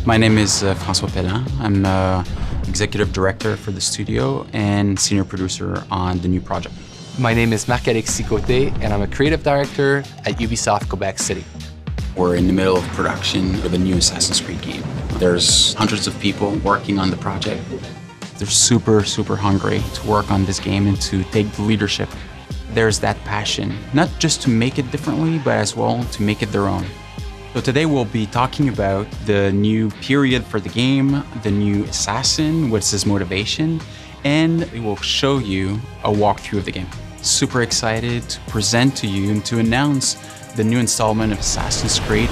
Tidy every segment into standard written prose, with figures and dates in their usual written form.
My name is François Pellin. I'm executive director for the studio and senior producer on the new project. My name is Marc-Alex Sicoté, and I'm a creative director at Ubisoft Quebec City. We're in the middle of production of a new Assassin's Creed game. There's hundreds of people working on the project. They're super, super hungry to work on this game and to take the leadership. There's that passion, not just to make it differently, but as well to make it their own. So today we'll be talking about the new period for the game, the new assassin, what's his motivation, and we will show you a walkthrough of the game. Super excited to present to you and to announce the new installment of Assassin's Creed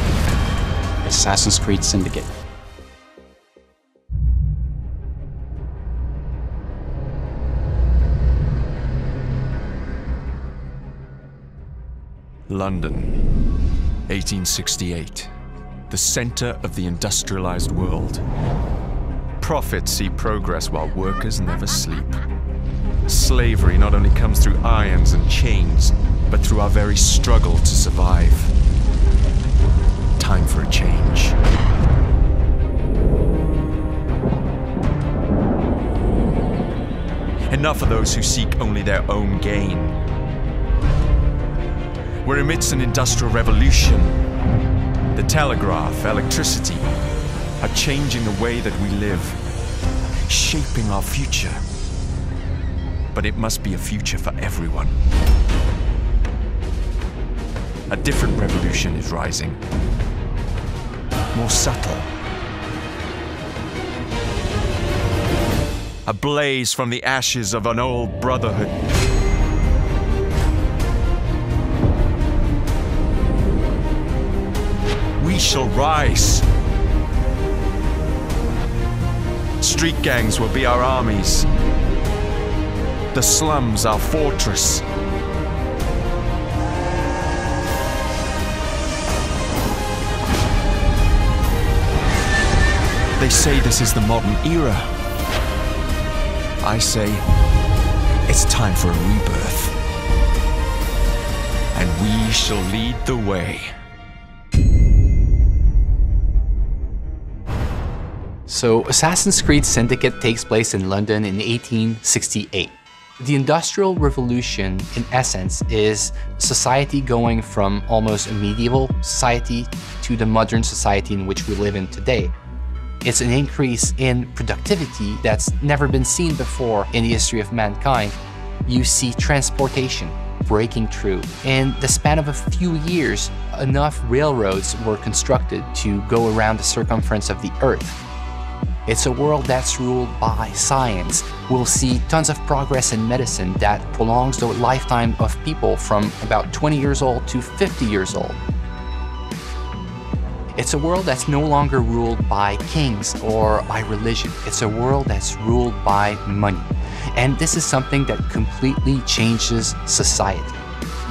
Syndicate. London, 1868, the center of the industrialized world. Profits see progress while workers never sleep. Slavery not only comes through irons and chains, but through our very struggle to survive. Time for a change. Enough of those who seek only their own gain. We're amidst an industrial revolution. The telegraph, electricity, are changing the way that we live, shaping our future. But it must be a future for everyone. A different revolution is rising, more subtle. A blaze from the ashes of an old brotherhood. We shall rise. Street gangs will be our armies. The slums our fortress. They say this is the modern era. I say it's time for a rebirth. And we shall lead the way. So, Assassin's Creed Syndicate takes place in London in 1868. The Industrial Revolution, in essence, is society going from almost a medieval society to the modern society in which we live in today. It's an increase in productivity that's never been seen before in the history of mankind. You see transportation breaking through. In the span of a few years, enough railroads were constructed to go around the circumference of the Earth. It's a world that's ruled by science. We'll see tons of progress in medicine that prolongs the lifetime of people from about 20 years old to 50 years old. It's a world that's no longer ruled by kings or by religion. It's a world that's ruled by money. And this is something that completely changes society.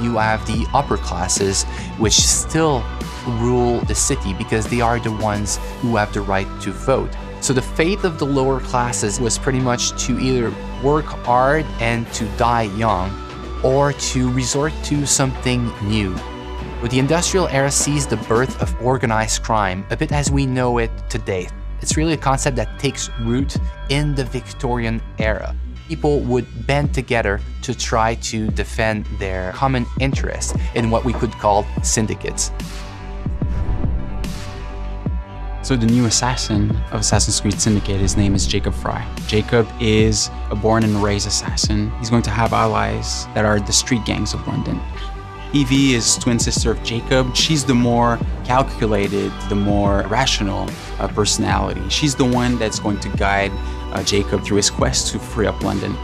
You have the upper classes, which still rule the city because they are the ones who have the right to vote. So the fate of the lower classes was pretty much to either work hard and to die young, or to resort to something new. But the industrial era sees the birth of organized crime, a bit as we know it today. It's really a concept that takes root in the Victorian era. People would band together to try to defend their common interests in what we could call syndicates. So the new assassin of Assassin's Creed Syndicate, his name is Джейкобе Фрае. Jacob is a born and raised assassin. He's going to have allies that are the street gangs of London. Evie is twin sister of Jacob. She's the more calculated, the more rational personality. She's the one that's going to guide Jacob through his quest to free up London.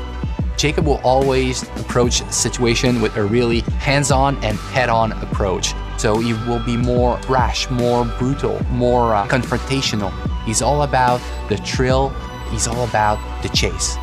Jacob will always approach a situation with a really hands-on and head-on approach. So he will be more brash, more brutal, more confrontational. He's all about the thrill. He's all about the chase.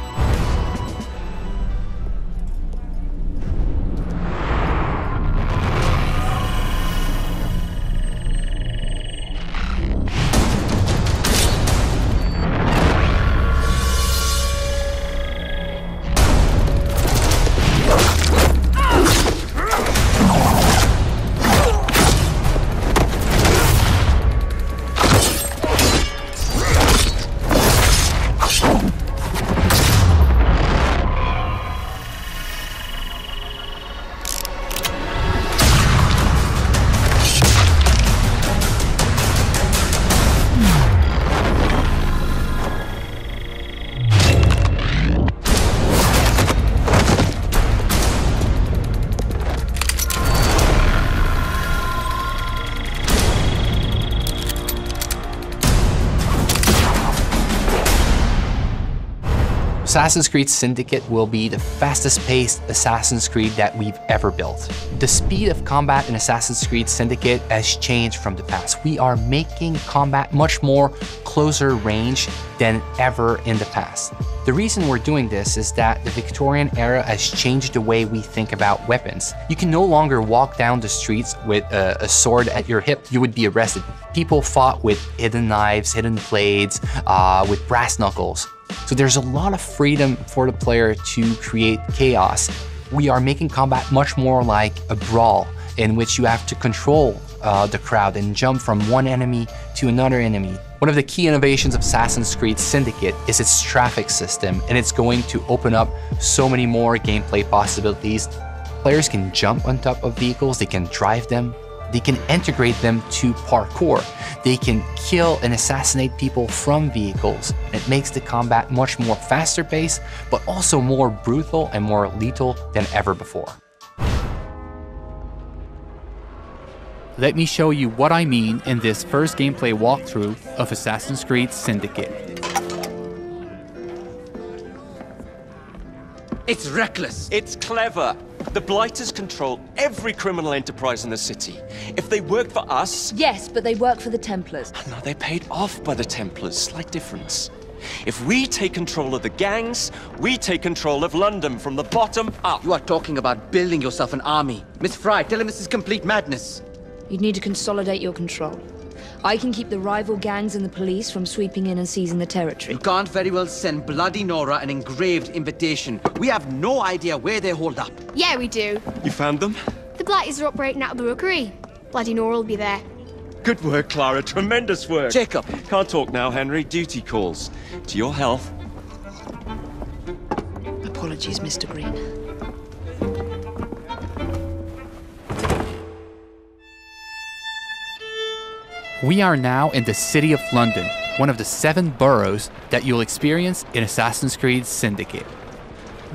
Assassin's Creed Syndicate will be the fastest-paced Assassin's Creed that we've ever built. The speed of combat in Assassin's Creed Syndicate has changed from the past. We are making combat much more closer range than ever in the past. The reason we're doing this is that the Victorian era has changed the way we think about weapons. You can no longer walk down the streets with a sword at your hip. You would be arrested. People fought with hidden knives, hidden blades, with brass knuckles. So there's a lot of freedom for the player to create chaos. We are making combat much more like a brawl in which you have to control the crowd and jump from one enemy to another enemy. One of the key innovations of Assassin's Creed Syndicate is its traffic system, and it's going to open up so many more gameplay possibilities. Players can jump on top of vehicles, they can drive them, they can integrate them to parkour. They can kill and assassinate people from vehicles. It makes the combat much more faster paced, but also more brutal and more lethal than ever before. Let me show you what I mean in this first gameplay walkthrough of Assassin's Creed Syndicate. It's reckless. It's clever. The Blighters control every criminal enterprise in the city. If they work for us... Yes, but they work for the Templars. No, they're paid off by the Templars. Slight difference. If we take control of the gangs, we take control of London from the bottom up. You are talking about building yourself an army. Miss Fry, tell him this is complete madness. You'd need to consolidate your control. I can keep the rival gangs and the police from sweeping in and seizing the territory. You can't very well send Bloody Nora an engraved invitation. We have no idea where they hold up. Yeah, we do. You found them? The Blighters are operating out of the rookery. Bloody Nora will be there. Good work, Clara. Tremendous work. Jacob. Can't talk now, Henry. Duty calls. To your health. Apologies, Mr. Green. We are now in the city of London, one of the 7 boroughs that you'll experience in Assassin's Creed Syndicate.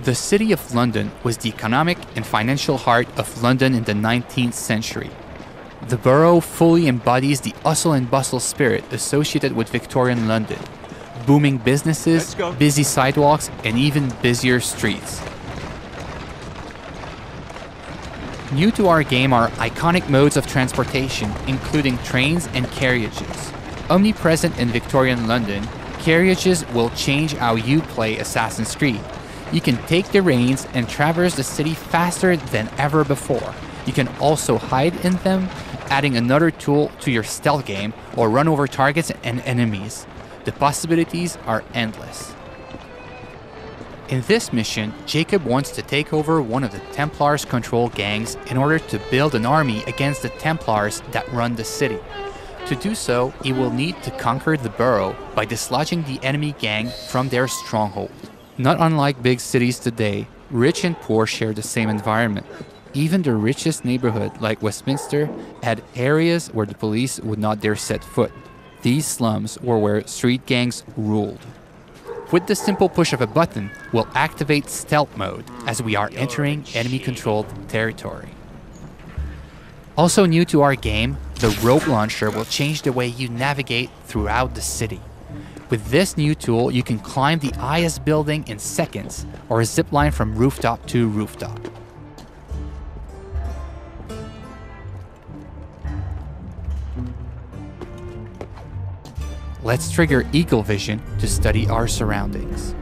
The city of London was the economic and financial heart of London in the 19th century. The borough fully embodies the hustle and bustle spirit associated with Victorian London. Booming businesses, busy sidewalks, and even busier streets. New to our game are iconic modes of transportation, including trains and carriages. Omnipresent in Victorian London, carriages will change how you play Assassin's Creed. You can take the reins and traverse the city faster than ever before. You can also hide in them, adding another tool to your stealth game, or run over targets and enemies. The possibilities are endless. In this mission, Jacob wants to take over one of the Templars' control gangs in order to build an army against the Templars that run the city. To do so, he will need to conquer the borough by dislodging the enemy gang from their stronghold. Not unlike big cities today, rich and poor share the same environment. Even the richest neighborhood, like Westminster, had areas where the police would not dare set foot. These slums were where street gangs ruled. With the simple push of a button, we'll activate stealth mode as we are entering enemy-controlled territory. Also new to our game, the rope launcher will change the way you navigate throughout the city. With this new tool, you can climb the highest building in seconds, or zipline from rooftop to rooftop. Let's trigger Eagle Vision to study our surroundings.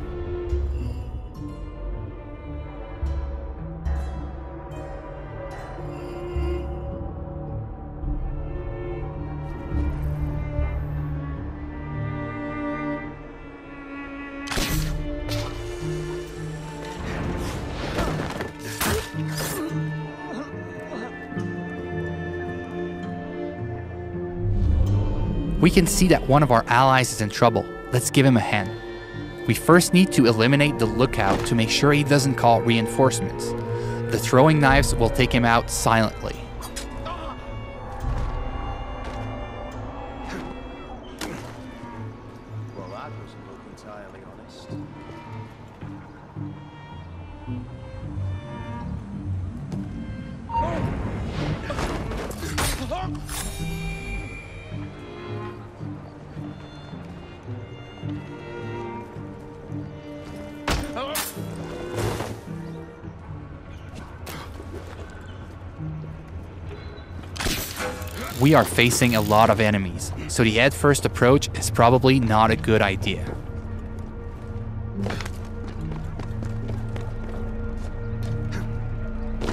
We can see that one of our allies is in trouble. Let's give him a hand. We first need to eliminate the lookout to make sure he doesn't call reinforcements. The throwing knives will take him out silently. Well, that doesn't look entirely honest. We are facing a lot of enemies, so the head-first approach is probably not a good idea.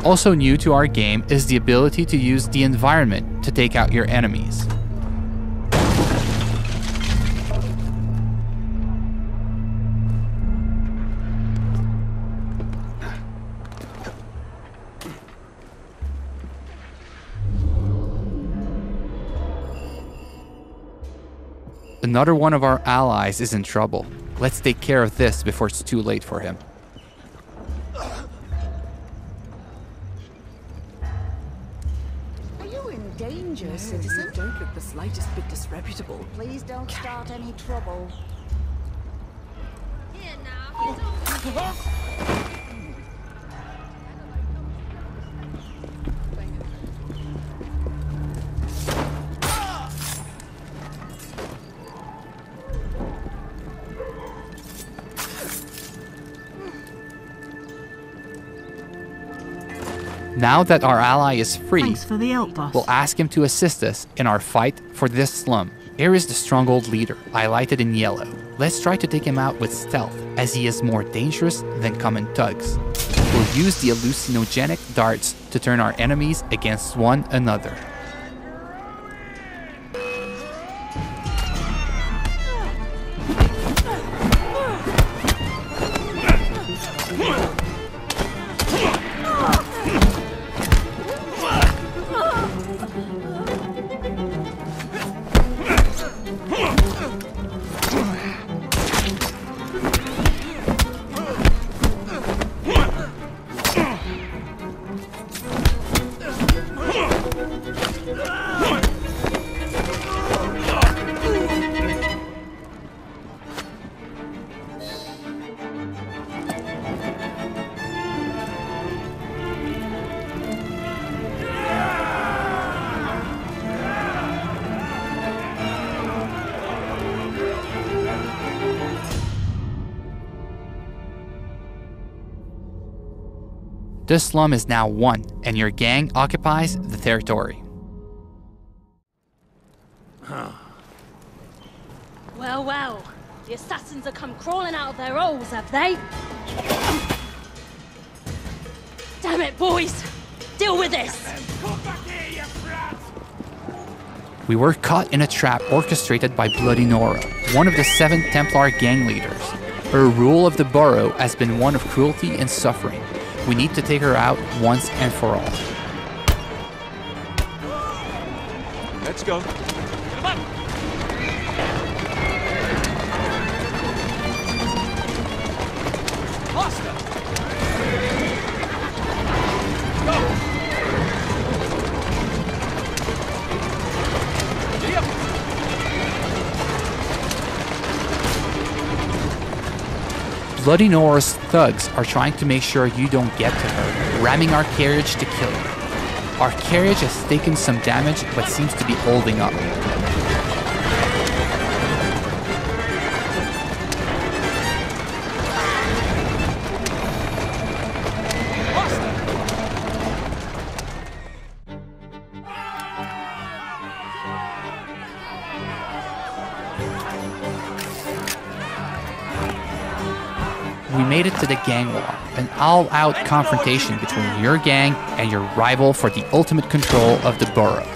Also new to our game is the ability to use the environment to take out your enemies. Another one of our allies is in trouble. Let's take care of this before it's too late for him. Are you in danger, citizen? Don't look the slightest bit disreputable. Please don't start any trouble. Here now. Now that our ally is free, Thanks for the help, boss. we'll ask him to assist us in our fight for this slum. Here is the stronghold leader, highlighted in yellow. Let's try to take him out with stealth, as he is more dangerous than common thugs. We'll use the hallucinogenic darts to turn our enemies against one another. This slum is now won, and your gang occupies the territory. Well, well, the assassins have come crawling out of their holes, have they? Damn it, boys! Deal with this! We were caught in a trap orchestrated by Bloody Nora, one of the 7 Templar gang leaders. Her rule of the borough has been one of cruelty and suffering. We need to take her out once and for all. Let's go. Come on. Faster. Go. Bloody Nora's thugs are trying to make sure you don't get to her, ramming our carriage to kill her. Our carriage has taken some damage but seems to be holding up. We made it to the gang war, an all-out confrontation between your gang and your rival for the ultimate control of the borough.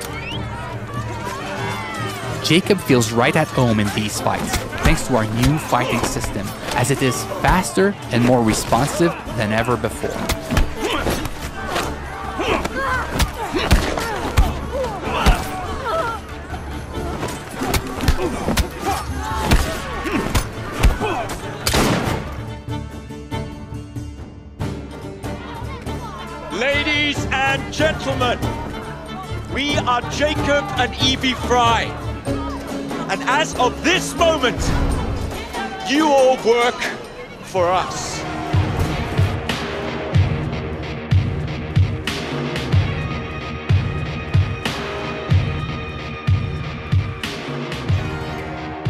Jacob feels right at home in these fights, thanks to our new fighting system, as it is faster and more responsive than ever before. Ladies and gentlemen, we are Jacob and Evie Fry. And as of this moment, you all work for us.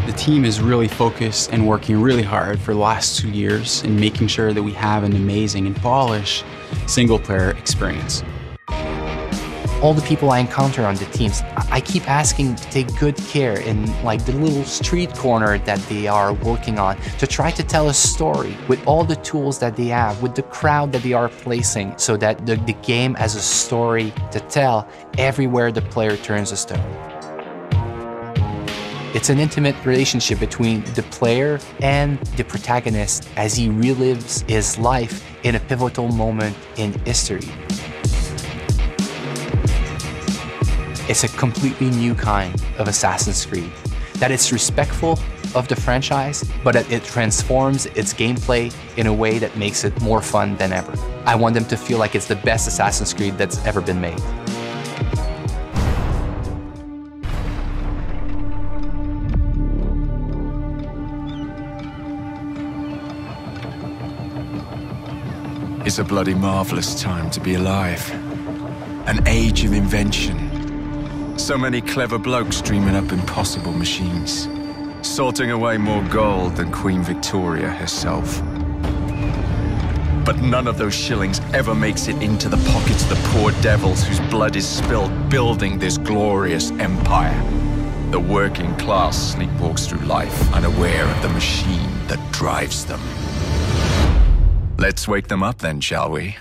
The team is really focused and working really hard for the last 2 years in making sure that we have an amazing and polished single-player experience. all the people I encounter on the teams, I keep asking to take good care in like the little street corner that they are working on, to try to tell a story with all the tools that they have, with the crowd that they are placing, so that the game has a story to tell everywhere the player turns a stone. It's an intimate relationship between the player and the protagonist as he relives his life in a pivotal moment in history. It's a completely new kind of Assassin's Creed, that it's respectful of the franchise, but that it transforms its gameplay in a way that makes it more fun than ever. I want them to feel like it's the best Assassin's Creed that's ever been made. It's a bloody marvelous time to be alive. An age of invention. So many clever blokes dreaming up impossible machines, sorting away more gold than Queen Victoria herself. But none of those shillings ever makes it into the pockets of the poor devils whose blood is spilled building this glorious empire. The working class sleepwalks through life, unaware of the machine that drives them. Let's wake them up then, shall we?